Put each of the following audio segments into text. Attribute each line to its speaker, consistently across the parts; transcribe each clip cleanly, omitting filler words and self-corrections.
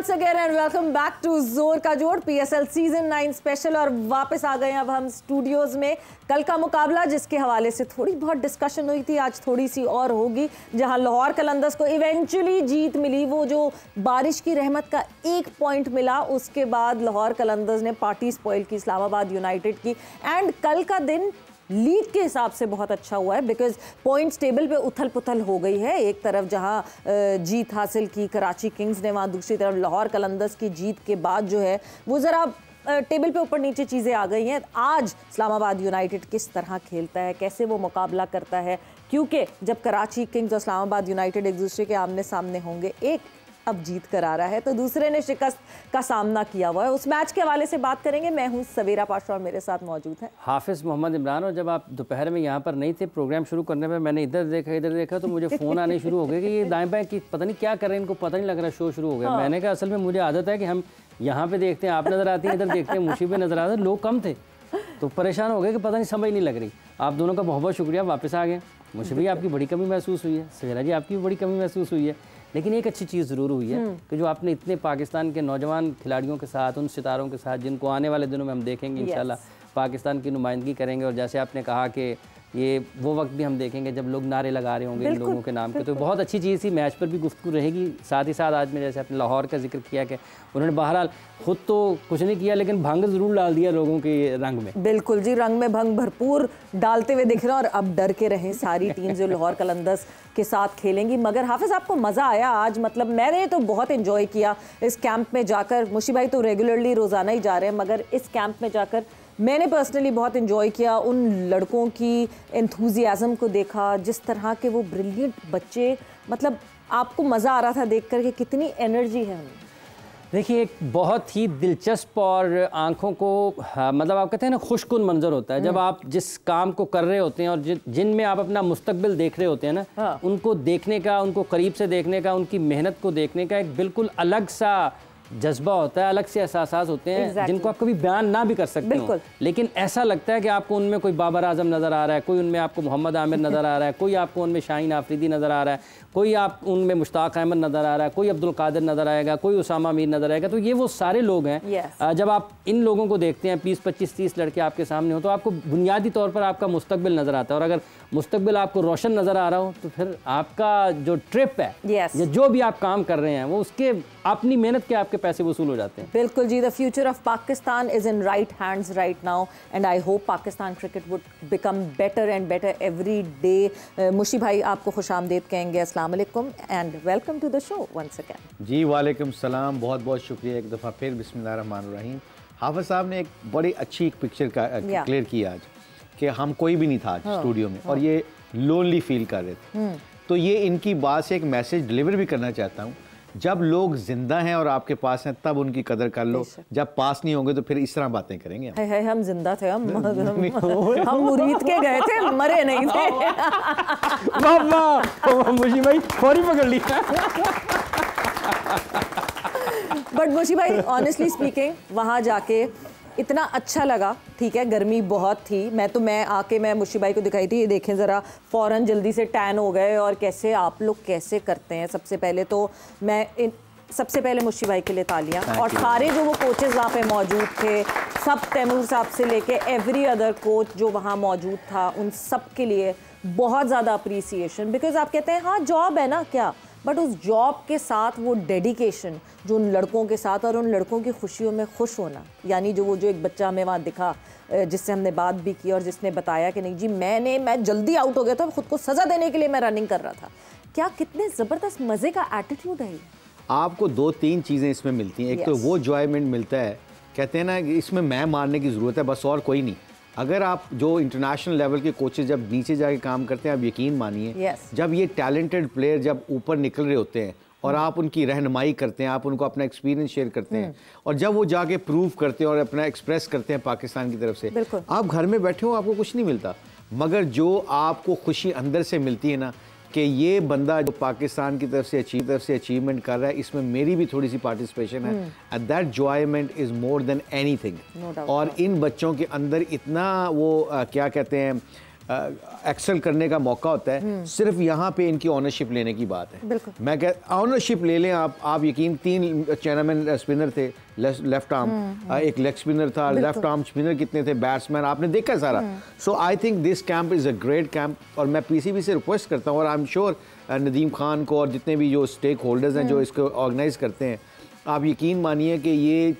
Speaker 1: once again and welcome back to जोर का जोड़ PSL सीजन 9 स्पेशल। और वापस आ गए अब हम स्टूडियोज में। कल का मुकाबला जिसके हवाले से थोड़ी बहुत डिस्कशन हुई थी, आज थोड़ी सी और होगी, जहां लाहौर कलंदर्स को इवेंचुअली जीत मिली। वो जो बारिश की रहमत का एक पॉइंट मिला, उसके बाद लाहौर कलंदर्स ने पार्टी स्पॉइल की इस्लामाबाद यूनाइटेड की। एंड कल का दिन लीग के हिसाब से बहुत अच्छा हुआ है, बिकॉज पॉइंट्स टेबल पे उथल पुथल हो गई है। एक तरफ जहां जीत हासिल की कराची किंग्स ने, वहां दूसरी तरफ लाहौर कलंदर्स की जीत के बाद जो है वो ज़रा टेबल पे ऊपर नीचे चीज़ें आ गई हैं। आज इस्लामाबाद यूनाइटेड किस तरह खेलता है, कैसे वो मुकाबला करता है, क्योंकि जब कराची किंग्स और इस्लामाबाद यूनाइटेड एक दूसरे के आमने सामने होंगे, एक अब जीत कर आ रहा है तो दूसरे ने शिकस्त का सामना किया हुआ है। उस मैच के हवाले से बात करेंगे। मैं हूं सवेरा पाशा और मेरे साथ मौजूद है
Speaker 2: हाफिज़ मोहम्मद इमरान। और जब आप दोपहर में यहाँ पर नहीं थे, प्रोग्राम शुरू करने में मैंने इधर देखा तो मुझे फ़ोन आने शुरू हो गए कि ये दाएं बाएं की पता नहीं क्या कर रहे हैं, इनको पता नहीं लग रहा, शो शुरू हो गया। हाँ। मैंने कहा असल में मुझे आदत है कि हम यहाँ पे देखते हैं, आप नज़र आती हैं, इधर देखते हैं, मुशीबे नज़र आते हैं, लोग कम थे तो परेशान हो गए कि पता नहीं समझ नहीं लग रही। आप दोनों का बहुत बहुत शुक्रिया, वापस आ गए। मुझे भी आपकी बड़ी कमी महसूस हुई है, सवेरा जी आपकी भी बड़ी कमी महसूस हुई है, लेकिन एक अच्छी चीज़ ज़रूर हुई है कि जो आपने इतने पाकिस्तान के नौजवान खिलाड़ियों के साथ, उन सितारों के साथ जिनको आने वाले दिनों में हम देखेंगे इंशाल्लाह पाकिस्तान की नुमाइंदगी करेंगे। और जैसे आपने कहा कि ये वो वक्त भी हम देखेंगे जब लोग नारे लगा रहे होंगे इन लोगों के नाम के, तो बहुत अच्छी चीज़ थी। मैच पर भी गुफ्तगू रहेगी। साथ ही साथ आज में जैसे आपने लाहौर का जिक्र किया कि उन्होंने बहरहाल खुद तो कुछ नहीं किया, लेकिन भंग ज़रूर डाल दिया लोगों के रंग में।
Speaker 1: बिल्कुल जी, रंग में भंग भरपूर डालते हुए दिख रहा है। और अब डर के रहें सारी टीम जो लाहौर कलंदर्स के साथ खेलेंगी। मगर हाफिज़, आपको मज़ा आया आज? मतलब मैंने तो बहुत इन्जॉय किया इस कैंप में जाकर। मुशी भाई तो रेगुलरली रोज़ाना ही जा रहे हैं, मगर इस कैंप में जाकर मैंने पर्सनली बहुत इन्जॉय किया। उन लड़कों की एंथुजियाज़म को देखा, जिस तरह के वो ब्रिलियंट बच्चे, मतलब आपको मज़ा आ रहा था देख कर कि कितनी एनर्जी है उनमें।
Speaker 2: देखिए, एक बहुत ही दिलचस्प और आंखों को मतलब आप कहते हैं ना खुशकुन मंजर होता है जब आप जिस काम को कर रहे होते हैं और जिनमें आप अपना मुस्तकबिल देख रहे होते हैं ना। हाँ। उनको देखने का, उनको करीब से देखने का, उनकी मेहनत को देखने का एक बिल्कुल अलग सा जज्बा होता है, अलग से एहसास होते हैं जिनको आप कभी बयान ना भी कर सकते हो, लेकिन ऐसा लगता है कि आपको उनमें कोई बाबर आजम नज़र आ रहा है, कोई उनमें आपको मोहम्मद आमिर नज़र आ रहा है, कोई आपको उनमें शाहीन आफरीदी नज़र आ रहा है, कोई आप उनमें मुश्ताक अहमद नज़र आ रहा है, कोई अब्दुल कादिर नज़र आएगा, कोई उसामा मीर नज़र आएगा। तो ये वो सारे लोग हैं। जब आप इन लोगों को देखते हैं, 20, 25, 30 लड़के आपके सामने हो, तो आपको बुनियादी तौर पर आपका मुस्तकबिल नज़र आता है। और अगर मुस्तकबिल आपको रोशन नज़र आ रहा हो तो फिर आपका जो ट्रिप है या जो भी आप काम कर रहे हैं वो उसके अपनी मेहनत के आपके पैसे वसूल हो जाते हैं।
Speaker 1: बिल्कुल जी, the future of Pakistan is in right hands right now and I hope Pakistan cricket would become better and better every day. Mushi भाई, आपको खुशामदीद कहेंगे, अस्सलाम वालेकुम and welcome to the show once again.
Speaker 3: जी वालेकुम सलाम, बहुत बहुत शुक्रिया एक दफ़ा फिर। बिस्मिल्लाह रहमान रहीम। हाफिज़ साहब ने एक बड़ी अच्छी एक पिक्चर का क्लियर किया आज कि हम कोई भी नहीं था आज स्टूडियो में और ये लोनली फील कर रहे थे। तो ये इनकी बात से एक मैसेज डिलीवर भी करना चाहता हूँ, जब लोग जिंदा हैं और आपके पास हैं तब उनकी कदर कर लो, जब पास नहीं होंगे तो फिर इस तरह बातें करेंगे।
Speaker 1: हम जिंदा थे, हम मुरीद के गए थे, मरे नहीं थे।
Speaker 2: मुशी भाई फौरी पकड़ ली।
Speaker 1: बट मुशी भाई, ऑनेस्टली स्पीकिंग, वहाँ जाके इतना अच्छा लगा। ठीक है, गर्मी बहुत थी, मैं आके मैं मुशी भाई को दिखाई थी, ये देखें ज़रा, फ़ौरन जल्दी से टैन हो गए। और कैसे आप लोग कैसे करते हैं। सबसे पहले तो सबसे पहले मुशी भाई के लिए तालियां। और सारे जो वो कोचेज़ वहाँ पे मौजूद थे, सब तैमूर साहब से लेके एवरी अदर कोच जो वहाँ मौजूद था, उन सब के लिए बहुत ज़्यादा अप्रिसिएशन। बिकॉज आप कहते हैं हाँ जॉब है ना क्या, बट उस जॉब के साथ वो डेडिकेशन जो उन लड़कों के साथ और उन लड़कों की खुशियों में खुश होना, यानी जो एक बच्चा हमें वहाँ दिखा जिससे हमने बात भी की और जिसने बताया कि नहीं जी मैं जल्दी आउट हो गया था, खुद को सज़ा देने के लिए मैं रनिंग कर रहा था। क्या कितने ज़बरदस्त मज़े का एटीट्यूड है।
Speaker 3: आपको 2-3 चीज़ें इसमें मिलती हैं। एक तो वो एंजॉयमेंट मिलता है, कहते हैं ना कि इसमें मैं मारने की ज़रूरत है बस और कोई नहीं। अगर आप जो इंटरनेशनल लेवल के कोचेज जब नीचे जाके काम करते हैं, आप यकीन मानिए जब ये टैलेंटेड प्लेयर जब ऊपर निकल रहे होते हैं और आप उनकी रहनुमाई करते हैं, आप उनको अपना एक्सपीरियंस शेयर करते हैं और जब वो जाके प्रूव करते हैं और अपना एक्सप्रेस करते हैं पाकिस्तान की तरफ से, आप घर में बैठे हो आपको कुछ नहीं मिलता, मगर जो आपको खुशी अंदर से मिलती है ना कि ये बंदा जो पाकिस्तान की तरफ से अचीवमेंट कर रहा है, इसमें मेरी भी थोड़ी सी पार्टिसिपेशन है, and that enjoyment is more than anything. और इन बच्चों के अंदर इतना वो क्या कहते हैं एक्सेल करने का मौका होता है, सिर्फ यहाँ पे इनकी ऑनरशिप लेने की बात है। मैं कह ऑनरशिप ले लें आप यकीन, 3 चैनामैन स्पिनर थे, लेफ्ट आर्म, एक लेग स्पिनर था, लेफ्ट आर्म स्पिनर कितने थे, बैट्समैन आपने देखा सारा। So I think this camp is a great camp, और मैं पीसीबी से रिक्वेस्ट करता हूँ, और I am sure Nadeem Khan को और जितने भी जो स्टेक होल्डर्स हैं जो इसको ऑर्गेनाइज करते हैं, आप यकीन मानिए कि ये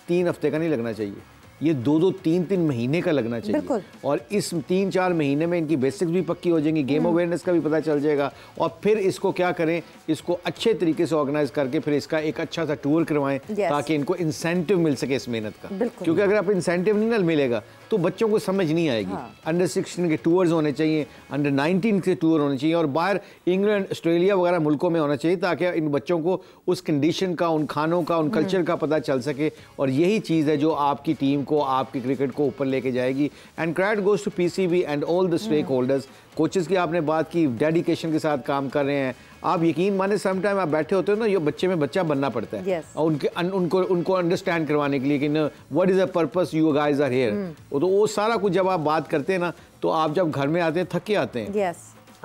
Speaker 3: 3 हफ्ते का नहीं लगना चाहिए, ये 2-2, 3-3 महीने का लगना चाहिए। और इस 3-4 महीने में इनकी बेसिक्स भी पक्की हो जाएंगी, गेम अवेयरनेस का भी पता चल जाएगा, और फिर इसको क्या करें, इसको अच्छे तरीके से ऑर्गेनाइज करके फिर इसका एक अच्छा सा टूर करवाएं, ताकि इनको इंसेंटिव मिल सके इस मेहनत का। क्योंकि अगर आप इंसेंटिव नहीं ना मिलेगा तो बच्चों को समझ नहीं आएगी। अंडर 16 के टूर्स होने चाहिए, अंडर 19 के टूर होने चाहिए, और बाहर इंग्लैंड, ऑस्ट्रेलिया वगैरह मुल्कों में होना चाहिए, ताकि इन बच्चों को उस कंडीशन का, उन खानों का, उन कल्चर का पता चल सके। और यही चीज़ है जो आपकी टीम को, आपकी क्रिकेट को ऊपर लेके जाएगी। And credit goes to PCB and all the stakeholders. Coaches की आपने बात की, डेडिकेशन के साथ काम कर रहे हैं। आप यकीन माने सम टाइम आप बैठे होते हो ना, ये बच्चे में बच्चा बनना पड़ता है। और उनको अंडरस्टैंड करवाने के लिए कि what is the purpose you guys are here. तो वो सारा कुछ जब आप बात करते हैं ना, तो आप जब घर में आते हैं थके आते हैं।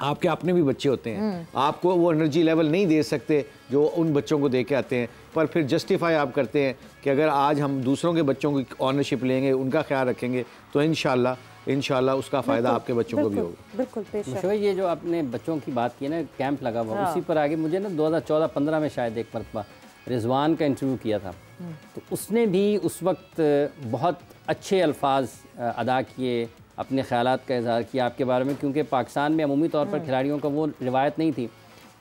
Speaker 3: आपके अपने भी बच्चे होते हैं, आपको वो एनर्जी लेवल नहीं दे सकते जो उन बच्चों को दे के आते हैं, पर फिर जस्टिफाई आप करते हैं कि अगर आज हम दूसरों के बच्चों की ऑनरशिप लेंगे, उनका ख्याल रखेंगे, तो इंशाल्लाह उसका फ़ायदा आपके बच्चों को भी होगा।
Speaker 1: बिल्कुल।
Speaker 2: मुशफ़ा, ये जो आपने बच्चों की बात की ना, कैंप लगा हुआ, उसी पर आगे मुझे ना 2014-15 में शायद एक मरतबा रिजवान का इंटरव्यू किया था, तो उसने भी उस वक्त बहुत अच्छे अल्फाज अदा किए, अपने ख़यालात का इज़हार किया आपके बारे में, क्योंकि पाकिस्तान में अमूमी तौर पर खिलाड़ियों का वो रिवायत नहीं थी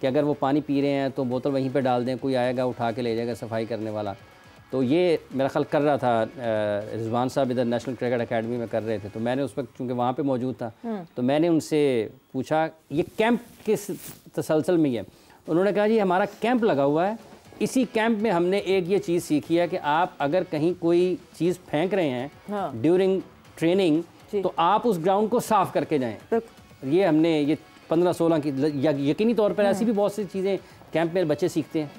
Speaker 2: कि अगर वो पानी पी रहे हैं तो बोतल वहीं पे डाल दें, कोई आएगा उठा के ले जाएगा सफाई करने वाला। तो ये मेरा ख्याल कर रहा था रिजवान साहब इधर नेशनल क्रिकेट अकेडमी में कर रहे थे, तो मैंने उस वक्त चूँकि वहाँ पे मौजूद था, तो मैंने उनसे पूछा ये कैंप किस तसलसल में है। उन्होंने कहा जी हमारा कैंप लगा हुआ है, इसी कैंप में हमने एक ये चीज़ सीखी है कि आप अगर कहीं कोई चीज़ फेंक रहे हैं ड्यूरिंग ट्रेनिंग, तो आप उस ग्राउंड को साफ़ करके जाएँ। ये हमने ये 15-16 की यकीनी तौर पर ऐसी भी बहुत सी चीज़ें कैंप में बच्चे सीखते हैं।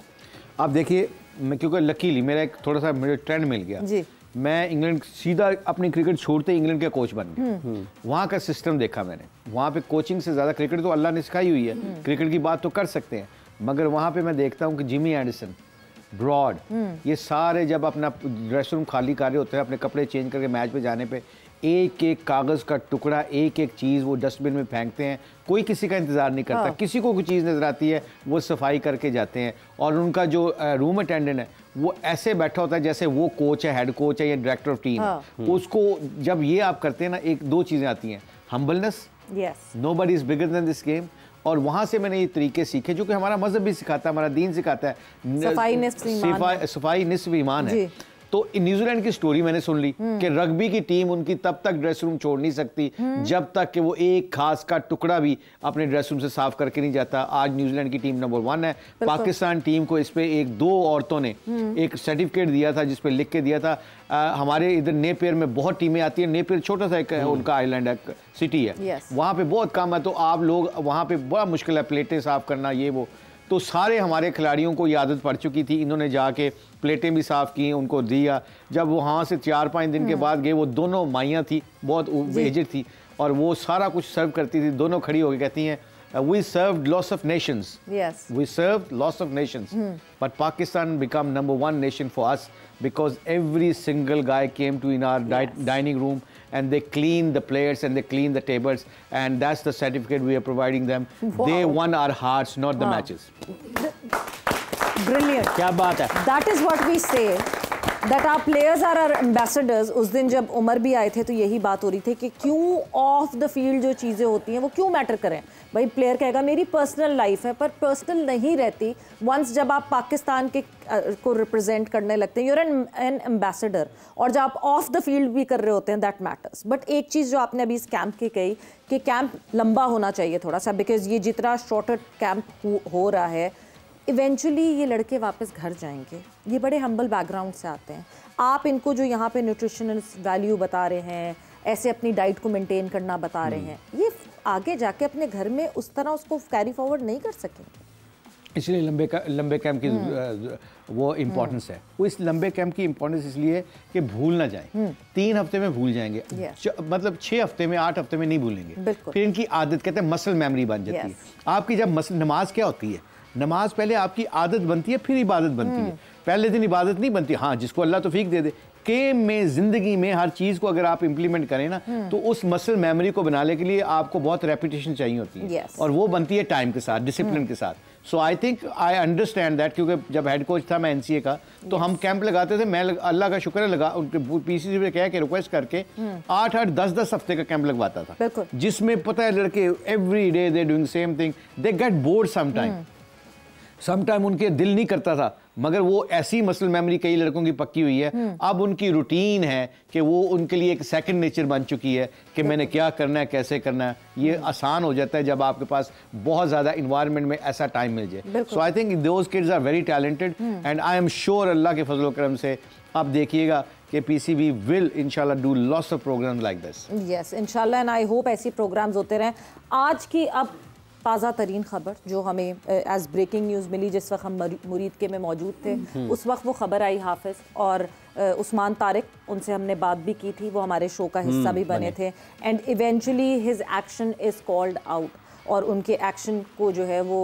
Speaker 3: आप देखिए, मैं क्योंकि लकीली मेरा एक थोड़ा सा मुझे ट्रेंड मिल गया जी। मैं इंग्लैंड सीधा अपनी क्रिकेट छोड़ते इंग्लैंड का कोच बन गया। वहाँ का सिस्टम देखा मैंने, वहाँ पे कोचिंग से ज़्यादा क्रिकेट तो अल्लाह ने सिखाई हुई है, क्रिकेट की बात तो कर सकते हैं, मगर वहाँ पे मैं देखता हूँ कि जिमी एंडरसन, ब्रॉड, ये सारे जब अपना ड्रेस रूम खाली कर रहे होते हैं, अपने कपड़े चेंज करके मैच पे जाने पे, एक एक कागज़ का टुकड़ा, एक एक चीज़ वो डस्टबिन में फेंकते हैं। कोई किसी का इंतज़ार नहीं करता, किसी को कोई चीज़ नज़र आती है वो सफाई करके जाते हैं। और उनका जो रूम अटेंडेंट है वो ऐसे बैठा होता है जैसे वो कोच है, हेड कोच है या डायरेक्टर ऑफ टीम है। उसको जब ये आप करते हैं ना, एक दो चीज़ें आती हैं, humbleness, nobody is bigger than this game. और वहाँ से मैंने ये तरीके सीखे जो कि हमारा मजहब भी सिखाता है, हमारा दीन सिखाता है, सफाई निस्फ ईमान है। तो न्यूजीलैंड की स्टोरी मैंने सुन ली कि रग्बी की टीम उनकी तब तक ड्रेस रूम छोड़ नहीं सकती जब तक कि वो एक खास का टुकड़ा भी अपने ड्रेस रूम से साफ करके नहीं जाता। आज न्यूजीलैंड की टीम नंबर 1 है। पाकिस्तान टीम को इस पे एक दो औरतों ने एक सर्टिफिकेट दिया था जिस पे लिख के दिया था। हमारे इधर नेपियर में बहुत टीमें आती है, नेपियर छोटा सा एक उनका आइलैंड है, सिटी है, वहाँ पे बहुत कम है। तो आप लोग वहाँ पे बड़ा मुश्किल है प्लेटें साफ करना, ये वो। तो सारे हमारे खिलाड़ियों को ये आदत पड़ चुकी थी, इन्होंने जाके प्लेटें भी साफ़ की, उनको दिया। जब वहाँ से 4-5 दिन के बाद गए, वो दोनों माइयाँ थी, बहुत एजेड थी, और वो सारा कुछ सर्व करती थी। दोनों खड़ी होकर कहती हैं, we served lots of nations.
Speaker 1: Yes.
Speaker 3: We served lots of nations. But Pakistan became number 1 nation for us because every single guy came to in our dining room and they cleaned the plates and they cleaned the tables, and that's the certificate we are providing them. Wow. They won our hearts, not the matches.
Speaker 1: Brilliant.
Speaker 2: क्या बात है.
Speaker 1: That is what we say. That our players are our ambassadors. उस दिन जब उमर भी आए थे तो यही बात हो रही थी कि क्यों ऑफ द फील्ड जो चीज़ें होती हैं वो क्यों मैटर करें। भाई प्लेयर कहेगा मेरी पर्सनल लाइफ है, पर पर्सनल नहीं रहती। वंस जब आप पाकिस्तान के को रिप्रेजेंट करने लगते हैं, यूर एन एम्बेसडर, और जब आप ऑफ द फील्ड भी कर रहे होते हैं, दैट मैटर्स। बट एक चीज़ जो आपने अभी इस कैंप की कही कि कैंप लंबा होना चाहिए थोड़ा सा, बिकॉज ये जितना शॉर्टर कैंप हो रहा है, इवेंचुअली ये लड़के वापस घर जाएंगे। ये बड़े हम्बल बैकग्राउंड से आते हैं। आप इनको जो यहाँ पे न्यूट्रिशनल वैल्यू बता रहे हैं, ऐसे अपनी डाइट को मेंटेन करना बता रहे हैं, ये आगे जाके अपने घर में उस तरह उसको कैरी फॉरवर्ड नहीं कर सकेंगे।
Speaker 3: इसलिए लंबे कैंप की वो इम्पोर्टेंस है। वो इस लंबे कैंप की इम्पोर्टेंस इसलिए कि भूल ना जाएं। 3 हफ्ते में भूल जाएंगे, मतलब 6 हफ्ते में 8 हफ्ते में नहीं भूलेंगे। फिर इनकी आदत, कहते हैं मसल मेमोरी बन जाती है आपकी। जब नमाज क्या होती है, नमाज पहले आपकी आदत बनती है, फिर इबादत बनती है। पहले दिन इबादत नहीं बनती। हाँ, जिसको अल्लाह तौफीक दे दे, गेम में, जिंदगी में हर चीज को अगर आप इंप्लीमेंट करें ना, तो उस मसल मेमोरी को बनाने के लिए आपको बहुत रेपिटेशन चाहिए होती है। और वो बनती है टाइम के साथ, डिसिप्लिन के साथ। So I think I understand that, क्योंकि जब हेड कोच था मैं एनसीए का, तो हम कैंप लगाते थे। मैं अल्लाह का शुक्र है लगा, उनके पीसीसी पे कह के रिक्वेस्ट करके 8-8, 10-10 हफ्ते का कैंप लगवाता था, जिसमें पता है लड़के every day they doing same thing, they get bored sometime उनके दिल नहीं करता था, मगर वो ऐसी मसल मेमोरी कई लड़कों की पक्की हुई है। अब उनकी रूटीन है कि वो उनके लिए एक सेकंड नेचर बन चुकी है कि मैंने क्या करना है, कैसे करना है। ये आसान हो जाता है जब आपके पास बहुत ज़्यादा इन्वायरमेंट में ऐसा टाइम मिल जाए। So I think those kids are very talented and I am sure अल्लाह के फजल करम से आप देखिएगा कि पीसीबी विल इंशाल्लाह do lots of programmes like this.
Speaker 1: Yes इंशाल्लाह, एंड आई होप ऐसी प्रोग्राम्स होते रहें। आज की अब ताज़ा तरीन ख़बर जो हमें एज ब्रेकिंग न्यूज़ मिली, जिस वक्त हम मुरीद के में मौजूद थे, उस वक्त वो ख़बर आई हाफिज़ और उस्मान तारिक, उनसे हमने बात भी की थी, वो हमारे शो का हिस्सा भी बने थे। And eventually his action is called out, और उनके एक्शन को जो है वो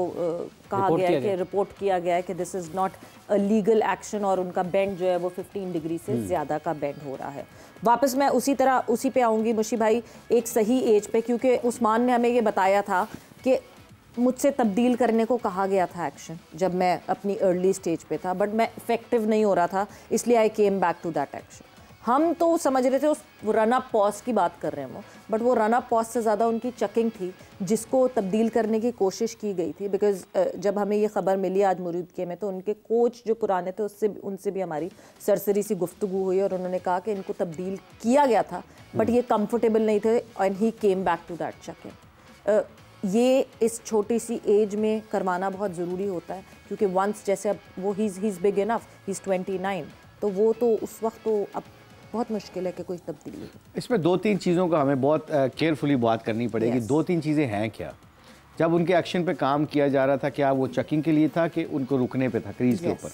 Speaker 1: कहा गया है कि रिपोर्ट किया गया है कि this is not a legal action, और उनका बेंड जो है वो 15 डिग्री से ज़्यादा का बेंड हो रहा है। वापस मैं उसी पे आऊँगी मुशी भाई, एक सही एज पे, क्योंकि उस्मान ने हमें ये बताया था कि मुझसे तब्दील करने को कहा गया था एक्शन, जब मैं अपनी अर्ली स्टेज पे था, बट मैं इफेक्टिव नहीं हो रहा था, इसलिए I came back to that action. हम तो समझ रहे थे उस रन अप पॉज की बात कर रहे हैं वो, बट वो रन अप पॉज से ज़्यादा उनकी चकिंग थी, जिसको तब्दील करने की कोशिश की गई थी। बिकॉज जब हमें ये खबर मिली आज मुरीदके में, तो उनके कोच जो पुराने थे उनसे भी हमारी सरसरी सी गुफ्तगू हुई, और उन्होंने कहा कि इनको तब्दील किया गया था, बट ये कंफर्टेबल नहीं थे, and he came back to that chucking. ये इस छोटी सी एज में करवाना बहुत ज़रूरी होता है, क्योंकि वंस जैसे अब वो he is big enough, he is 29, तो वो तो उस वक्त तो अब बहुत मुश्किल है कि कोई तब्दीली हो।
Speaker 3: इसमें 2-3 चीज़ों का हमें बहुत केयरफुली बात करनी पड़ेगी। 2-3 चीज़ें हैं क्या। जब उनके एक्शन पे काम किया जा रहा था, क्या वो चेकिंग के लिए था कि उनको रुकने पे था क्रीज के ऊपर।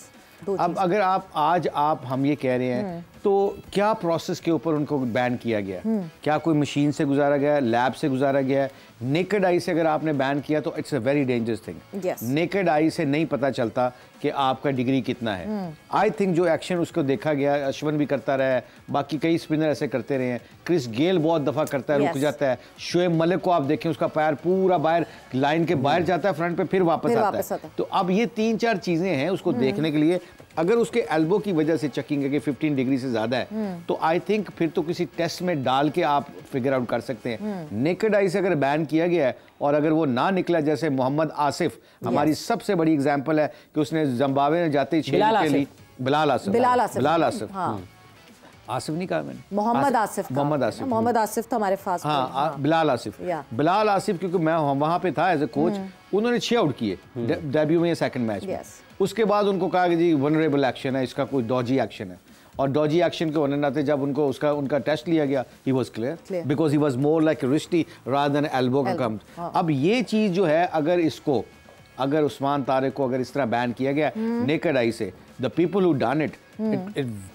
Speaker 3: अब अगर आप हम ये कह रहे हैं, तो क्या प्रोसेस के ऊपर उनको बैन किया गया, क्या कोई मशीन से गुजारा गया, लैब से गुजारा गया? नेकेड आई से अगर आपने बैन किया तो it's a very dangerous thing. Naked eye से नहीं पता चलता कि आपका डिग्री कितना है। आई थिंक जो एक्शन उसको देखा गया, अश्विन भी करता रहा है, बाकी कई स्पिनर ऐसे करते रहे हैं, क्रिस गेल बहुत दफ़ा करता है, रुक जाता है। शोएब मलिक को आप देखें, उसका पैर पूरा बाहर लाइन के बाहर जाता है, फ्रंट पे फिर वापस आता है। तो अब ये 3-4 चीज़ें हैं उसको देखने के लिए। अगर उसके एल्बो की वजह से चेकिंग है कि 15 डिग्री से ज़्यादा है, तो आई थिंक फिर तो किसी टेस्ट में डाल के आप फिगर आउट कर सकते हैं। नेकेड आई से अगर बैन किया गया है और अगर वो ना निकला, जैसे मोहम्मद आसिफ हमारी सबसे बड़ी एग्जांपल है कि उसने जिम्बाब्वे में जाते ही बिलाल आसिफ आसिफ नहीं कहा मैंने, मोहम्मद
Speaker 1: आसिफ तो हमारे पास।
Speaker 3: हाँ, बिलाल आसिफ क्योंकि मैं वहां पे था एज ए कोच, उन्होंने 6 आउट किए डेब्यू में, सेकंड मैच में। उसके बाद उनको कहा कि जी वनरेबल एक्शन है, इसका कोई डॉजी एक्शन है, और डॉजी एक्शन के होने नाते जब उनको उनका टेस्ट लिया गया, he was clear because he was more like wristy rather than elbow का कम। अब ये चीज जो है, अगर उस्मान तारिक को अगर इस तरह बैन किया गया नेकेड आई से, the people who done it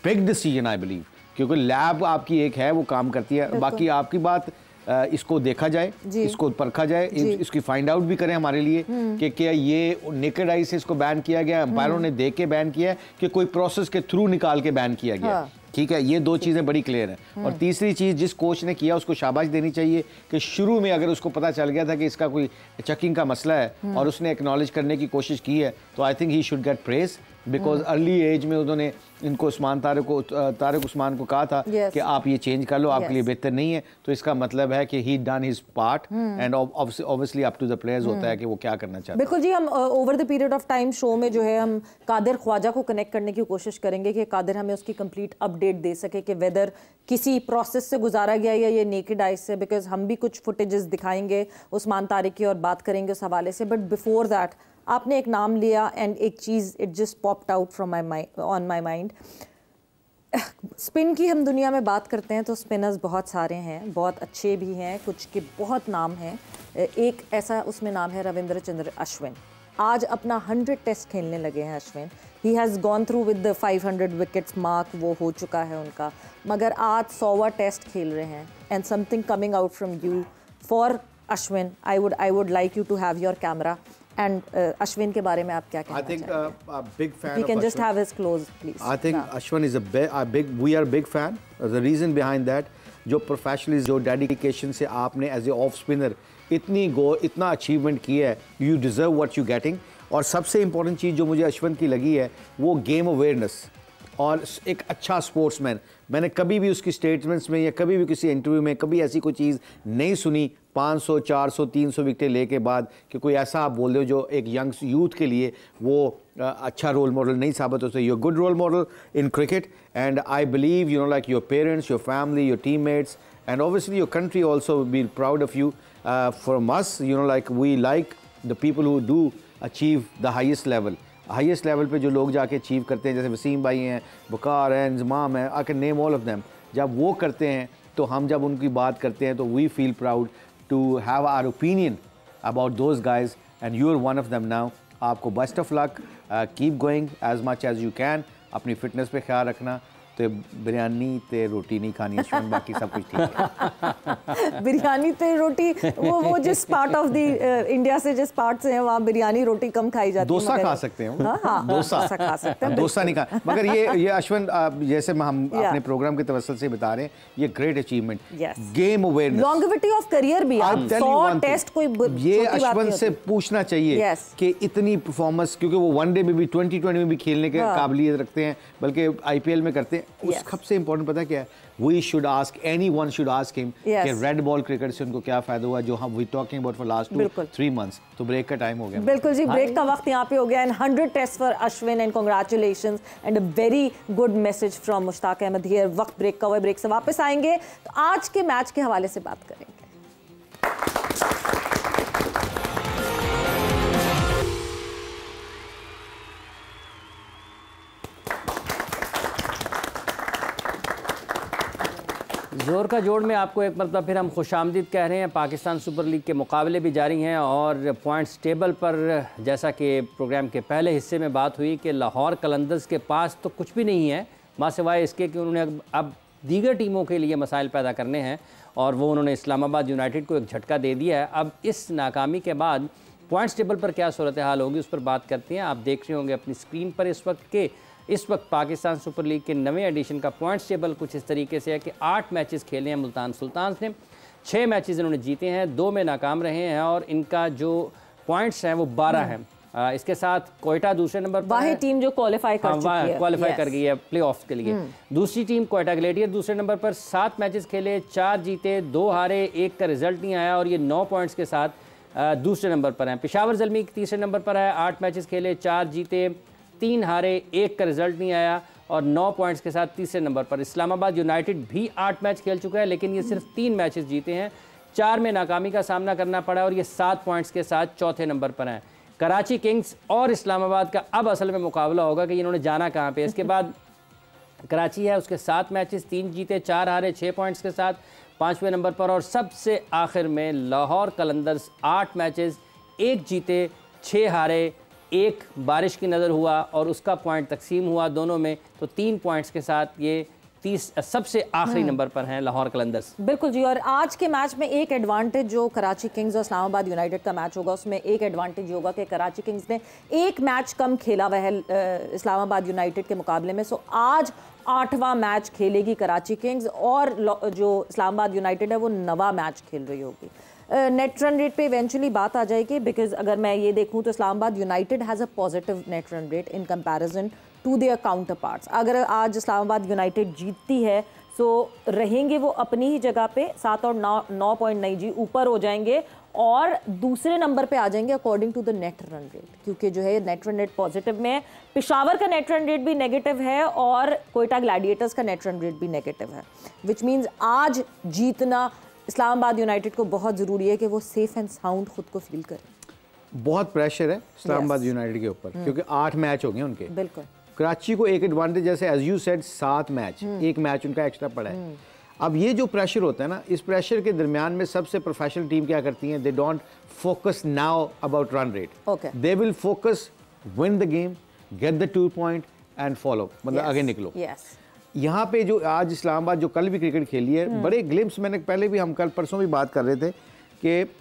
Speaker 3: big decision I believe, क्योंकि लैब आपकी एक है वो काम करती है, बाकी आपकी बात इसको देखा जाए, इसको परखा जाए, इसकी फाइंड आउट भी करें हमारे लिए कि क्या ये नेकेड आई से इसको बैन किया गया, अंपायरों ने देख के बैन किया है कि कोई प्रोसेस के थ्रू निकाल के बैन किया गया। ठीक है, ये 2 चीज़ें बड़ी क्लियर हैं। और तीसरी चीज़, जिस कोच ने किया उसको शाबाश देनी चाहिए कि शुरू में अगर उसको पता चल गया था कि इसका कोई चेकिंग का मसला है और उसने एक्नॉलेज करने की कोशिश की है, तो I think he should get praise, because early age में उन्होंने इनको तारिक उस्मान को कहा था कि आप ये चेंज कर लो, आपके लिए बेहतर नहीं है। तो इसका मतलब है कि he done his part, and obviously up to the players होता है कि वो क्या करना चाहते हैं।
Speaker 1: बिल्कुल जी, हम over the period of time show में जो है हम कादिर ख्वाजा को कनेक्ट करने की कोशिश करेंगे कि कादिर हमें उसकी कंप्लीट अपडेट दे सके कि वेदर किसी प्रोसेस से गुजारा गया या ये नेकेड आई से, बिकॉज हम भी कुछ फुटेजेस दिखाएंगे उस्मान तारिक की और बात करेंगे उस हवाले से। बट बिफोर दैट आपने एक नाम लिया एंड एक चीज़ it just popped out from on my mind. Spin की हम दुनिया में बात करते हैं तो स्पिनर्स बहुत सारे हैं, बहुत अच्छे भी हैं, कुछ के बहुत नाम हैं। एक ऐसा उसमें नाम है रविंद्र चंद्र अश्विन, आज अपना 100 टेस्ट खेलने लगे हैं Ashwin. He has gone through with the 500 wickets mark, वो हो चुका है उनका, मगर आज 100वां टेस्ट खेल रहे हैं। And something coming out from you for Ashwin, I would like you to have your camera and Ashwin के बारे में आप क्या कहना चाहेंगे?
Speaker 3: I think a big fan
Speaker 1: We
Speaker 3: of
Speaker 1: can just
Speaker 3: Ashwin.
Speaker 1: have his close, please.
Speaker 3: I think Ashwin is we are a big fan. The reason behind that, जो professionalism, जो dedication से आपने एज ए ऑफ स्पिनर इतना achievement किया है, you deserve what you getting. और सबसे important चीज़ जो मुझे अश्विन की लगी है वो गेम अवेयरनेस और एक अच्छा स्पोर्ट्समैन। मैंने कभी भी उसकी स्टेटमेंट्स में या कभी भी किसी इंटरव्यू में कभी ऐसी कोई चीज़ नहीं सुनी 500, 400, 300 विकेटें ले के बाद कि कोई ऐसा आप बोल रहे हो जो एक यंग यूथ के लिए वो अच्छा रोल मॉडल नहीं साबित हो सकता। You good role model in cricket and I believe you know like your parents, your family, your teammates and obviously your country also be proud of you from us. You know like we like the people who do achieve the highest level पे जो लोग जाके achieve करते हैं, जैसे वसीम भाई हैं, वकार हैं, इंजमाम है, I can name all of them. जब वो करते हैं तो हम जब उनकी बात करते हैं तो we feel proud to have our opinion about those guys and you are one of them now. आपको best of luck, keep going as much as you can. अपनी फिटनेस पे ख्याल रखना। तो बिरयानी ते रोटी नहीं खानी अश्विन, बाकी सब कुछ ठीक है।
Speaker 1: बिरयानी ते रोटी वो जिस पार्ट ऑफ द इंडिया से जिस पार्ट से है वहाँ बिरयानी रोटी कम खाई जाती है।
Speaker 3: डोसा खा सकते हैं।
Speaker 1: हाँ, डोसा खा सकते हैं,
Speaker 3: डोसा नहीं खा। मगर ये अश्विन जैसे हम अपने प्रोग्राम के तवसल से बता रहे हैं, ये great achievement, game awareness,
Speaker 1: longevity of career भी। 100 टेस्ट कोई
Speaker 3: ये अश्विन से पूछना चाहिए कि इतनी परफॉर्मेंस, क्योंकि वो वनडे में भी 2020 में भी खेलने के काबिलियत रखते हैं, बल्कि IPL में करते हैं। उस सबसे इंपॉर्टेंट पता क्या है, we should ask, anyone should ask him कि रेड बॉल क्रिकेट से उनको क्या फायदा हुआ, जो हम we talking about for last 2-3 months. तो ब्रेक का टाइम हो गया।
Speaker 1: बिल्कुल जी, ब्रेक का वक्त यहाँ पे हो गया। And 100 test for Ashwin and congratulations and a very good message from Mushtaq Ahmed here. वक्त ब्रेक का हुआ, ब्रेक से वापस आएंगे तो आज के मैच के हवाले से बात करेंगे।
Speaker 2: जोर का जोड़ में आपको एक मरतबा फिर हम खुशामदीद कह रहे हैं। पाकिस्तान सुपर लीग के मुकाबले भी जारी हैं और पॉइंट्स टेबल पर, जैसा कि प्रोग्राम के पहले हिस्से में बात हुई कि लाहौर कलंदर्स के पास तो कुछ भी नहीं है, मासिवाय इसके कि उन्होंने अब दीगर टीमों के लिए मसाइल पैदा करने हैं और वो उन्होंने इस्लामाबाद यूनाइटेड को एक झटका दे दिया है। अब इस नाकामी के बाद पॉइंट्स टेबल पर क्या सूरत हाल होगी उस पर बात करते हैं। आप देख रहे होंगे अपनी स्क्रीन पर इस वक्त पाकिस्तान सुपर लीग के नवे एडिशन का पॉइंट्स टेबल कुछ इस तरीके से है कि 8 मैचेस खेले हैं मुल्तान सुल्तान्स ने, 6 मैचेस इन्होंने जीते हैं, 2 में नाकाम रहे हैं और इनका जो पॉइंट्स हैं वो 12 हैं। इसके साथ कोयटा दूसरे नंबर पर है,
Speaker 1: टीम जो क्वालिफाई
Speaker 2: कर गई है प्लेऑफ्स के लिए। दूसरी टीम कोयटा ग्लेडियर दूसरे नंबर पर, 7 मैचेस खेले, 4 जीते, 2 हारे, 1 का रिजल्ट नहीं आया और ये 9 पॉइंट्स के साथ दूसरे नंबर पर हैं। पेशावर ज़ल्मी तीसरे नंबर पर है, 8 मैचेस खेले, 4 जीते, 3 हारे, 1 का रिजल्ट नहीं आया और 9 पॉइंट्स के साथ तीसरे नंबर पर। इस्लामाबाद यूनाइटेड भी 8 मैच खेल चुका है लेकिन ये सिर्फ 3 मैचेस जीते हैं, 4 में नाकामी का सामना करना पड़ा और ये 7 पॉइंट्स के साथ चौथे नंबर पर हैं। कराची किंग्स और इस्लामाबाद का अब असल में मुकाबला होगा कि इन्होंने जाना कहाँ पे। इसके बाद कराची है, उसके 7 मैचेस, 3 जीते, 4 हारे, 6 पॉइंट्स के साथ 5वें नंबर पर और सबसे आखिर में लाहौर कलंदर्स 8 मैचेस, 1 जीते, 6 हारे, 1 बारिश की नज़र हुआ और उसका पॉइंट तकसीम हुआ दोनों में, तो 3 पॉइंट्स के साथ ये सबसे आखिरी नंबर पर हैं लाहौर कलंदर्स।
Speaker 1: बिल्कुल जी, और आज के मैच में एक एडवांटेज जो कराची किंग्स और इस्लामाबाद यूनाइटेड का मैच होगा उसमें एक एडवांटेज होगा कि कराची किंग्स ने 1 मैच कम खेला हुआ है इस्लामाबाद यूनाइटेड के मुकाबले में। सो आज 8वां मैच खेलेगी कराची किंग्स और जो इस्लामाबाद यूनाइटेड है वो 9वां मैच खेल रही होगी। नेट रन रेट पे इवेंचुअली बात आ जाएगी, बिकॉज अगर मैं ये देखूं तो Islamabad United has a positive net run rate in comparison to their counterparts. अगर आज इस्लामाबाद यूनाइटेड जीतती है तो रहेंगे वो अपनी ही जगह पे 7 और 9 पॉइंट नहीं जी ऊपर हो जाएंगे और दूसरे नंबर पे आ जाएंगे according to the net run rate, क्योंकि जो है नेट रन रेट पॉजिटिव में है। पेशावर का नेट रन रेट भी नेगेटिव है और कोयटा ग्लैडिएटर्स का नेट रन रेट भी नेगेटिव है, विच मीन्स आज जीतना इस्लामाबाद यूनाइटेड को बहुत ज़रूरी है कि वो सेफ एंड साउंड खुद को फील करे।
Speaker 3: बहुत प्रेशर है इस्लामाबाद यूनाइटेड के ऊपर क्योंकि 8 मैच हो गए उनके।
Speaker 1: बिल्कुल।
Speaker 3: कराची को एक एडवांटेज, जैसे as you said 7 match, 1 match उनका एक्स्ट्रा पड़ा है। अब ये जो प्रेशर होता है ना, इस प्रेशर के दरमियान में सबसे प्रोफेशनल टीम क्या करती है, they don't focus now about run rate, they will focus win the game, get the 2 point and follow, मतलब आगे निकलो। यहाँ पे जो आज इस्लामाबाद जो कल भी क्रिकेट खेली है, बड़े ग्लिम्स, मैंने पहले भी, हम कल परसों भी बात कर रहे थे कि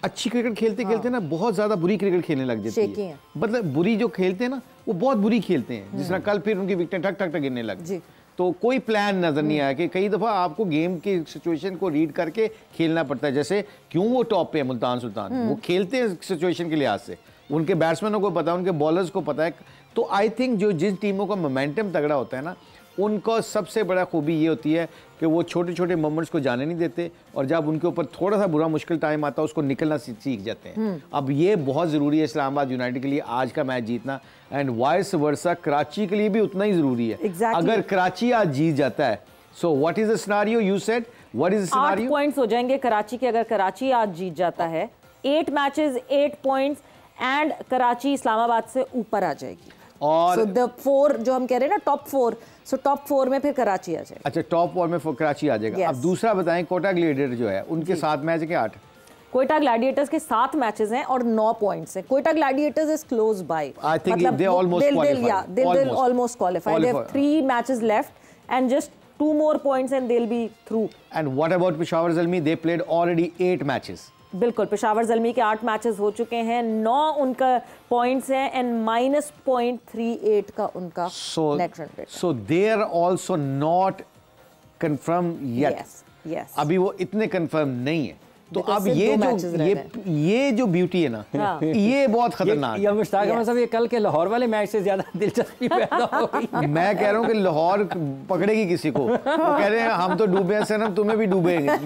Speaker 3: अच्छी क्रिकेट खेलते खेलते ना बहुत ज़्यादा बुरी क्रिकेट खेलने लग जाती है। मतलब बुरी जो खेलते हैं ना वो बहुत बुरी खेलते हैं, जिस तरह कल फिर उनकी विकेटें ठक ठक ठक गिरने लग, तो कोई प्लान नज़र नहीं आया कि कई दफ़ा आपको गेम की सिचुएशन को रीड करके खेलना पड़ता है। जैसे क्यों वो टॉप पे है मुल्तान सुल्तान, वो खेलते हैं सिचुएशन के लिहाज से, उनके बैट्समैनों को पता है, उनके बॉलर्स को पता है। तो आई थिंक जो जिस टीमों का मोमेंटम तगड़ा होता है ना, उनका सबसे बड़ा खूबी ये होती है कि वो छोटे छोटे मोमेंट्स को जाने नहीं देते, और जब उनके ऊपर थोड़ा सा बुरा मुश्किल टाइम आता है उसको निकलना सीख जाते हैं। अब ये बहुत ज़रूरी है इस्लामाबाद यूनाइटेड के लिए आज का मैच जीतना, एंड वाइस वर्सा कराची के लिए भी उतना ही ज़रूरी है। अगर कराची आज जीत जाता है, so what is the scenario, you said what is the scenario,
Speaker 1: 8 points हो जाएंगे कराची के, अगर कराची आज जीत जाता है 8 matches 8 points, and Karachi Islamabad से ऊपर आ जाएगी। और द 4 जो हम कह रहे हैं ना टॉप 4, सो टॉप 4 में फिर कराची आ जाएगा।
Speaker 3: अच्छा, टॉप 4 में कराची आ जाएगा। अब दूसरा बताएं, कोटा ग्लैडिएटर जो है उनके 7 मैच के 8,
Speaker 1: कोयटा ग्लैडिएटर्स के 7 मैचेस हैं और 9 पॉइंट्स हैं। Quetta Gladiators is close by,
Speaker 3: I think they almost qualified,
Speaker 1: they will almost qualify, they have 3 matches left and just 2 more points and they'll be through.
Speaker 3: And what about Peshawar Zalmi? They played already 8 matches.
Speaker 1: बिल्कुल, पेशावर ज़ल्मी के 8 matches हो चुके हैं, 9 उनका points हैं and -0.38 का उनका net run rate.
Speaker 3: So they are also not confirm yet.
Speaker 1: Yes,
Speaker 3: अभी वो इतने कंफर्म नहीं है। तो अब ये जो ब्यूटी है ना, ये बहुत खतरनाक
Speaker 2: है। मुश्ताक अहमद साहब, ये कल के लाहौर वाले मैच से ज्यादा दिलचस्पी पैदा हो गई।
Speaker 3: मैं कह रहा हूँ कि लाहौर पकड़ेगी किसी को, वो कह रहे हैं हम तो डूबे हैं सनम, तुम्हें भी डूबेंगे,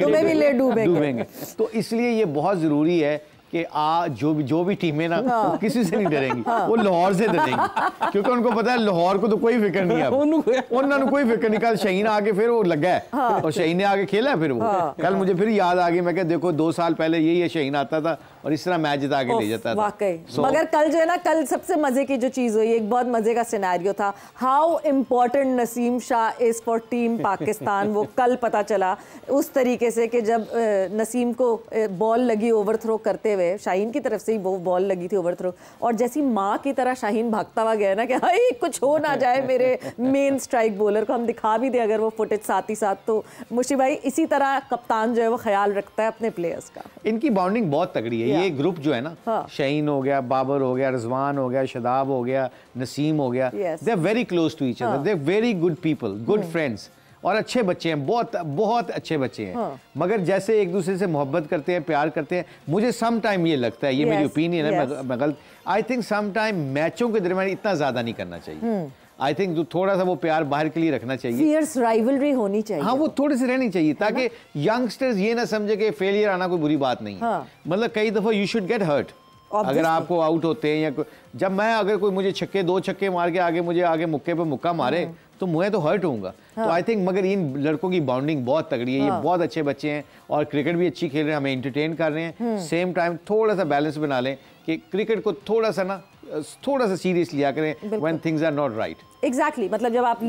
Speaker 1: तुम्हें भी ले डूबेंगे।
Speaker 3: तो इसलिए ये बहुत जरूरी है कि जो भी टीमें ना वो किसी से नहीं डरेंगी, वो लाहौर से डरेंगी, क्योंकि उनको पता है लाहौर को तो कोई फिक्र नहीं है, उन्होंने कोई फिक्र नहीं। कल शहीन आके फिर वो लगा है और शहीन ने आके खेला है, फिर वो कल मुझे फिर याद आ गई, मैं कहा देखो 2 साल पहले यही शहीन आता था और इस तरह मैच जिता के ले जाता था।
Speaker 1: वाकई मगर कल जो है ना, कल सबसे मजे की जो चीज हुई, एक बहुत मजे का सिनेरियो था, how important Naseem Shah is for team Pakistan. वो कल पता चला उस तरीके से कि जब नसीम को बॉल लगी ओवरथ्रो करते हुए, शाहीन की तरफ से ही वो बॉल लगी थी ओवरथ्रो, और जैसी माँ की तरह शाहीन भागता हुआ गया ना कि हाय कुछ हो ना जाए मेरे मेन स्ट्राइक बॉलर को, हम दिखा भी दे अगर वो फुटेज साथ ही साथ। तो मुशी भाई, इसी तरह कप्तान जो है वो ख्याल रखता है अपने प्लेयर्स का।
Speaker 3: इनकी बाउंडिंग बहुत तगड़ी है। ये ग्रुप जो है ना, शाहीन हो गया, बाबर हो गया, रिजवान हो गया, शदाब हो गया, नसीम हो गया, they are very close to each other, they are very good people, good friends, और अच्छे बच्चे हैं, बहुत बहुत अच्छे बच्चे हैं। मगर जैसे एक दूसरे से मोहब्बत करते हैं, प्यार करते हैं, मुझे सम टाइम ये लगता है, ये मेरी ओपिनियन है, मैं गलत, आई थिंक सम टाइम मैचों के दरमियान इतना ज्यादा नहीं करना चाहिए। आई थिंक जो थोड़ा सा वो प्यार बाहर के लिए रखना चाहिए,
Speaker 1: फियर्स राइवलरी होनी चाहिए।
Speaker 3: हाँ, वो थोड़ी सी रहनी चाहिए, ताकि यंगस्टर्स ये ना समझे कि फेलियर आना कोई बुरी बात नहीं है। मतलब कई दफा यू शुड गेट हर्ट अगर आपको आउट होते हैं, या जब मैं अगर कोई मुझे 2 छक्के मार के आगे मुक्के पे मुक्का मारे तो मैं तो हर्ट होऊंगा। तो आई थिंक मगर इन लड़कों की बाउंडिंग बहुत तगड़ी है, ये बहुत अच्छे बच्चे हैं और क्रिकेट भी अच्छी खेल रहे हैं, हमें एंटरटेन कर रहे हैं। सेम टाइम थोड़ा सा बैलेंस बना लें कि क्रिकेट को थोड़ा सा सीरियस लिया करें when things are not right.
Speaker 1: Exactly, मतलब जब आप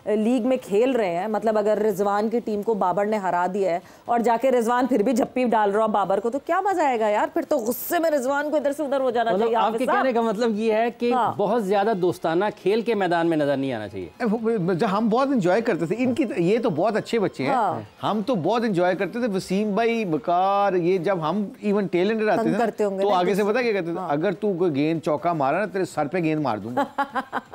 Speaker 1: लीग में खेल रहे हैं, मतलब अगर रिजवान की टीम को बाबर ने हरा दिया है और जाके रिजवान फिर भी झप्पी डाल रहा है बाबर को, तो क्या मजा आएगा यार, फिर तो गुस्से में रिजवान को इधर से उधर हो जाना चाहिए।
Speaker 2: आपके कहने का मतलब ये है कि बहुत ज्यादा दोस्ताना खेल के मैदान में नजर नहीं आना चाहिए।
Speaker 3: हम बहुत एंजॉय करते थे इनकी, ये तो बहुत अच्छे बच्चे हैं, हम तो बहुत एंजॉय करते थे। वसीम भाई, बकार, ये जब हम इवन टेलेंटेड आते थे तो आगे से पता क्या कहते थे, अगर तू कोई गेंद चौका मारा ना तेरे सर पे गेंद मार दूंगा।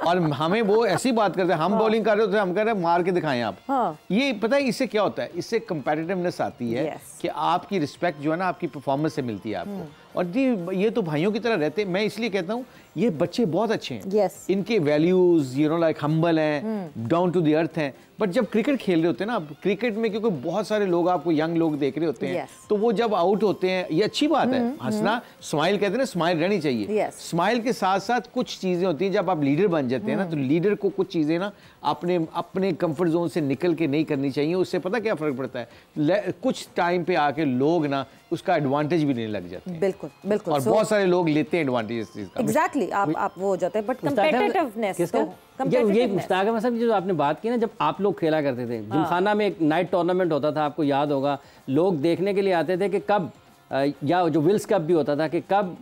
Speaker 3: और हमें वो ऐसी बात करते, हम बॉलिंग कर रहे थे, हम कह रहे मार के दिखाएं आप। ये पता है इससे क्या होता है, इससे कंपेटिटिवनेस आती है कि आपकी रिस्पेक्ट जो है ना आपकी परफॉर्मेंस से मिलती है आपको। और जी ये तो भाइयों की तरह रहते हैं। मैं इसलिए कहता हूँ ये बच्चे बहुत अच्छे हैं, इनके वैल्यूज लाइक हम्बल हैं, डाउन टू द अर्थ हैं। बट जब क्रिकेट खेल रहे होते हैं ना, क्रिकेट में क्योंकि बहुत सारे लोग आपको यंग लोग देख रहे होते हैं, तो वो जब आउट होते हैं, ये अच्छी बात है, हंसना, स्माइल कहते हैं ना, स्माइल रहनी चाहिए। स्माइल के साथ साथ कुछ चीजें होती हैं, जब आप लीडर बन जाते हैं ना, तो लीडर को कुछ चीजें ना अपने कंफर्ट जोन से निकल के नहीं करनी चाहिए। उससे पता क्या फर्क पड़ता है, कुछ टाइम पे आके लोग ना उसका एडवांटेज भी नहीं लग जाते।
Speaker 1: बिल्कुल बिल्कुल।
Speaker 3: और बहुत सारे लोग लेते हैं एडवांटेज इस चीज का।
Speaker 1: एग्जैक्टली आप वो हो जाते हैं। बट कंपेटिटिवनेस
Speaker 2: ये मुश्ताक अहमद साहब जो आपने बात की ना, जब आप लोग खेला करते थे जिमखाना में एक नाइट टूर्नामेंट होता था, आपको याद होगा, लोग देखने के लिए आते थे कि कब या जो विल्स कप भी होता था कि कब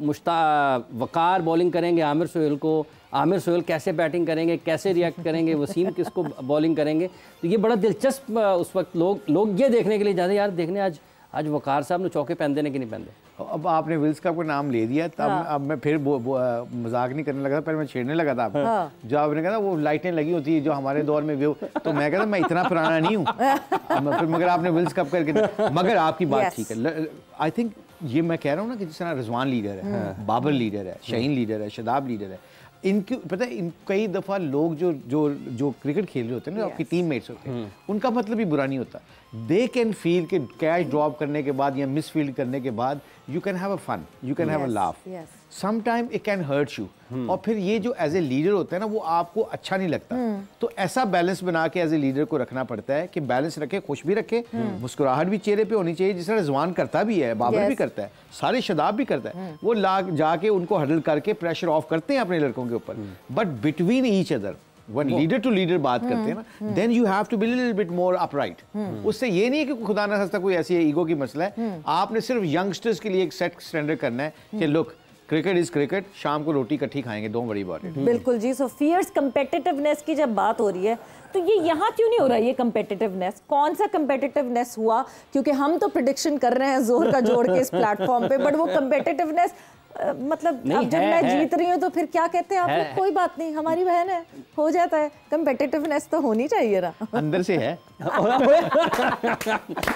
Speaker 2: वकार बॉलिंग करेंगे आमिर सोहेल को, आमिर सोहेल कैसे बैटिंग करेंगे, कैसे रिएक्ट करेंगे, वसीम किसको बॉलिंग करेंगे। तो ये बड़ा दिलचस्प उस वक्त लोग ये देखने के लिए जाते यार देखने आज वकार साहब ने चौके पहन देने कि नहीं पहन दे।
Speaker 3: अब आपने विल्स कप का नाम ले दिया तब अब मैं फिर मजाक नहीं करने लगा था, पहले मैं छेड़ने लगा था आपको। जो आपने कहा वो लाइटें लगी होती है जो हमारे दौर में व्यू, तो मैं कहता मैं इतना पुराना नहीं हूँ फिर, मगर आपने विल्स कप करके, मगर आपकी बात ठीक है। आई थिंक ये मैं कह रहा हूँ ना कि जिस तरह रिजवान लीडर है, बाबर लीडर है, शाहीन लीडर है, शदाब लीडर है, इनकी पता है कई दफ़ा लोग जो क्रिकेट खेल रहे होते हैं ना, आपकी टीममेट्स होते हैं, उनका मतलब भी बुरा नहीं होता। दे कैन फील कि कैच ड्रॉप करने के बाद या मिस फील्ड करने के बाद you can have a fun, you can have a laugh, some time it can hurt you. और फिर ये जो एज ए लीडर होता है ना वो आपको अच्छा नहीं लगता। तो ऐसा बैलेंस बना के एज ए लीडर को रखना पड़ता है कि बैलेंस रखे, खुश भी रखे, मुस्कुराहट भी चेहरे पे होनी चाहिए, जिस तरह रिजवान करता भी है, बाबर भी करता है, सारे शदाब भी करता है। वो जाके उनको हडल करके प्रेशर ऑफ करते हैं अपने लड़कों के ऊपर, but between each other When leader to leader बात करते हैं ना, then you have to be a little bit more upright. उससे ये नहीं है कि खुदा ना खास्ता कोई ऐसी ईगो की मसला है, आपने सिर्फ यंगस्टर्स के लिए एक सेट स्टैंडर्ड करना है कि लुक क्रिकेट इज क्रिकेट, शाम को रोटी इकट्ठी खाएंगे, डोंट वरी अबाउट इट।
Speaker 1: बिल्कुल जी। सो फियर्स कंपेटिटिवनेस की जब बात हो रही है तो ये यहाँ क्यों नहीं हो रहा है? ये कंपेटिटिवनेस कौन सा कंपेटिटिवनेस हुआ? क्योंकि हम तो प्रिडिक्शन कर रहे हैं जोर का जोड़ के इस प्लेटफॉर्म पे, बट वो कंपेटिटिवनेस मतलब अब जब मैं जीत रही हूँ तो फिर क्या कहते हैं आप? कोई बात नहीं, हमारी बहन है, हो जाता है। कंपेटिटिवनेस तो होनी चाहिए ना,
Speaker 3: अंदर से है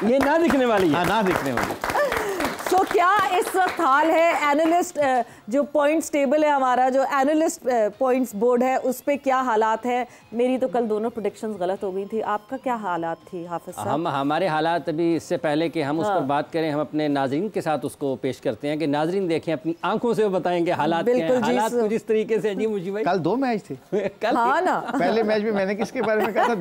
Speaker 2: ये ना दिखने वाली है,
Speaker 3: ना दिखने वाली।
Speaker 1: तो क्या इस वक्त हाल है एनालिस्ट जो पॉइंट्स टेबल है हमारा, जो एनालिस्ट पॉइंट्स बोर्ड है, उस पे क्या हालात है? मेरी तो कल दोनों प्रेडिक्शंस गलत हो गई थी, आपका क्या हालात थी हाफिज साहब?
Speaker 2: हमारे हालात अभी इससे पहले कि हम उस पर बात करें, हम अपने नाजरीन के साथ उसको पेश करते हैं कि नाजरीन देखें, अपनी आंखों से बताएंगे हालात क्या हैं। हालात कुछ इस तरीके से जी मुझी भाई,
Speaker 3: कल 2 मैच थे
Speaker 2: कल
Speaker 1: हाँ ना,
Speaker 3: पहले मैच में मैंने किसके बारे में कहा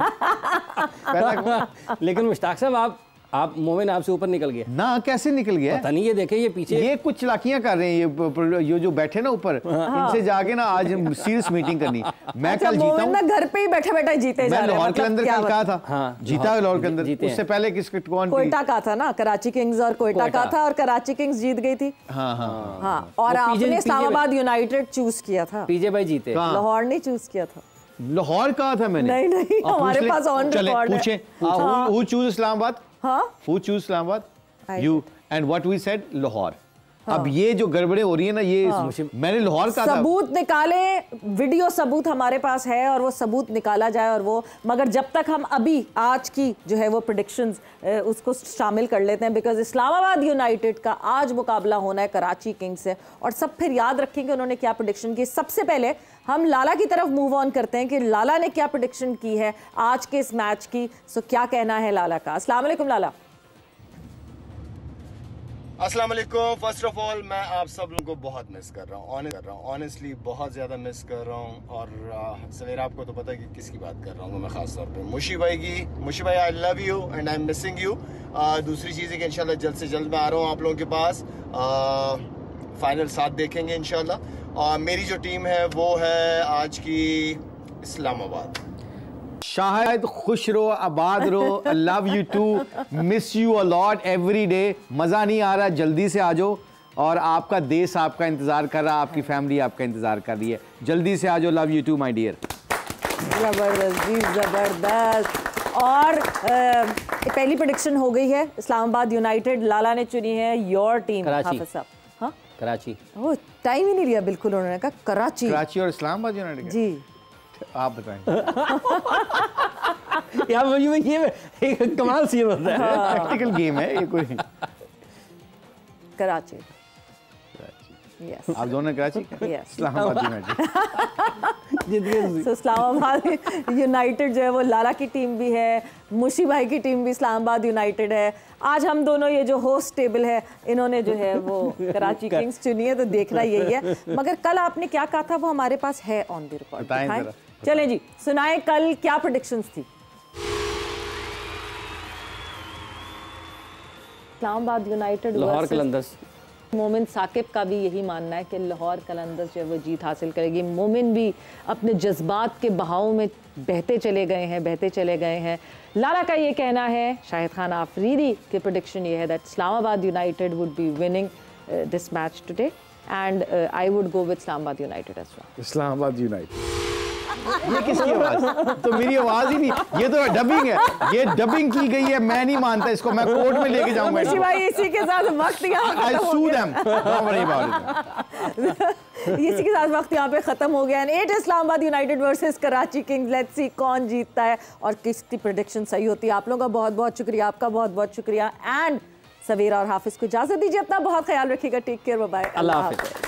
Speaker 3: था
Speaker 2: लेकिन मुश्ताक साहब आप मोमिन आपसे ऊपर निकल गया
Speaker 3: ना, कैसे निकल गया
Speaker 2: पता नहीं। ये देखे ये पीछे
Speaker 3: ये कुछ चलाकियां कर रहे हैं, ये जो बैठे ना ऊपर, इनसे जाके ना आज सीरियस मीटिंग करनी। मैं कल जीता हूं,
Speaker 1: घर पे ही बैठे बैठे जीते जा रहे हैं।
Speaker 3: लाहौर के अंदर कल कहा था जीता लाहौर के अंदर, उससे पहले किसके कौन?
Speaker 1: कोयटा का था ना, कराची किंग्स और कोयटा का था, और कराची किंग्स जीत गई थी। हाँ, और आपने इस्लामाबाद यूनाइटेड चूज किया था,
Speaker 2: पीजे भाई जीते,
Speaker 1: लाहौर नहीं चूज किया था।
Speaker 3: लाहौर कहा था मैंने?
Speaker 1: नहीं, हमारे पास ऑन रिकॉर्ड है।
Speaker 3: पूछे हु चूज इस्लामाबाद?
Speaker 1: हाँ,
Speaker 3: who choose Islamabad? You. And what we said, Lahore. अब ये जो गड़बड़े हो रही है ना, ये मैंने लाहौर का
Speaker 1: सबूत निकाले, वीडियो सबूत हमारे पास है और वो सबूत निकाला जाए, और वो मगर जब तक हम अभी आज की जो है वो प्रेडिक्शंस उसको शामिल कर लेते हैं, बिकॉज इस्लामाबाद यूनाइटेड का आज मुकाबला होना है कराची किंग्स से। और सब फिर याद रखें कि उन्होंने क्या प्रेडिक्शन की। सबसे पहले हम लाला की तरफ मूव ऑन करते हैं कि लाला ने क्या प्रेडिक्शन की है आज के इस मैच की। सो क्या कहना है लाला का? अस्सलाम वालेकुम लाला।
Speaker 4: अस्सलाम वालेकुम। फर्स्ट ऑफ ऑल मैं आप सब लोगों को बहुत मिस कर रहा हूँ, ऑनेस्टली बहुत ज़्यादा मिस कर रहा हूँ। और सवेरा आपको तो पता है कि किसकी बात कर रहा हूँ मैं ख़ास तौर पे, मुशी भाई की। मुशी भाई I love you and I am missing you. दूसरी चीज़ है कि इंशाल्लाह जल्द से जल्द मैं आ रहा हूँ आप लोगों के पास, फाइनल साथ देखेंगे इंशाल्लाह। और मेरी जो टीम है वो है आज की इस्लामाबाद।
Speaker 3: शायद खुश रहो, आबाद रहो, love you too, miss you a lot every day. मज़ा नहीं आ रहा, जल्दी से आ जाओ, और आपका देश आपका इंतज़ार कर रहा, आपकी फैमिली आपका इंतज़ार कर रही है, जल्दी से आ जाओ। Love you too my dear.
Speaker 1: ज़बरदस्त जी, ज़बरदस्त। और पहली प्रेडिक्शन हो गई है, इस्लामाबाद यूनाइटेड लाला ने चुनी है योर टीम हाफिज साहब। हाँ,
Speaker 2: कराची।
Speaker 1: वो टाइम ही नहीं लिया बिल्कुल, उन्होंने कहा कराची
Speaker 3: और इस्लामाबाद यूनाइटेड
Speaker 1: जी।
Speaker 3: आप बताएं
Speaker 2: यार मुझे ये एक कमाल सीन होता है,
Speaker 3: प्रैक्टिकल गेम है ये कोई।
Speaker 1: कराची, यस।
Speaker 3: आप दोनों कराची?
Speaker 1: यस।
Speaker 3: इस्लामाबाद यूनाइटेड।
Speaker 1: तो इस्लामाबाद यूनाइटेड जो है वो लाला की टीम भी है, मुशी भाई की टीम भी इस्लामाबाद यूनाइटेड है। आज हम दोनों ये जो होस्ट टेबल है इन्होंने जो है वो कराची किंग्स चुनी है, तो देखना यही है। मगर कल आपने क्या कहा था वो हमारे पास है ऑन द रिकॉर्ड। चलें जी, सुनाए कल क्या प्रेडिक्शंस थी? इस्लामाबाद यूनाइटेड
Speaker 2: लाहौर कलंदर्स।
Speaker 1: मोमिन साकिब का भी यही मानना है कि लाहौर कलंदर्स जो है वो जीत हासिल करेगी। मोमिन भी अपने जज्बात के बहाव में बहते चले गए हैं। लारा का ये कहना है, शाहिद खान आफरीदी की प्रेडिक्शन ये है that Islamabad United would be winning this match today and I would go with Islamabad United as well.
Speaker 5: Islamabad United.
Speaker 3: ये किसकी आवाज? तो मेरी आवाज ही नहीं, ये तो डबिंग है, ये डबिंग की गई है, मैं नहीं मानता इसको, मैं कोर्ट में लेके जाऊंगा।
Speaker 1: मुशी भाई इसी के साथ वक्त यहाँ इसी के साथ वक्त यहाँ पे खत्म हो गया। At Islamabad United versus Karachi Kings. Let's see कौन जीतता है और किसकी प्रेडिक्शन सही होती है। आप लोगों का बहुत बहुत शुक्रिया, आपका बहुत बहुत शुक्रिया। एंड सवेरा और हाफिज को इजाजत दीजिए, अपना बहुत ख्याल रखिएगा। टेक केयर, बाय बाय,
Speaker 2: अल्लाह हाफिज।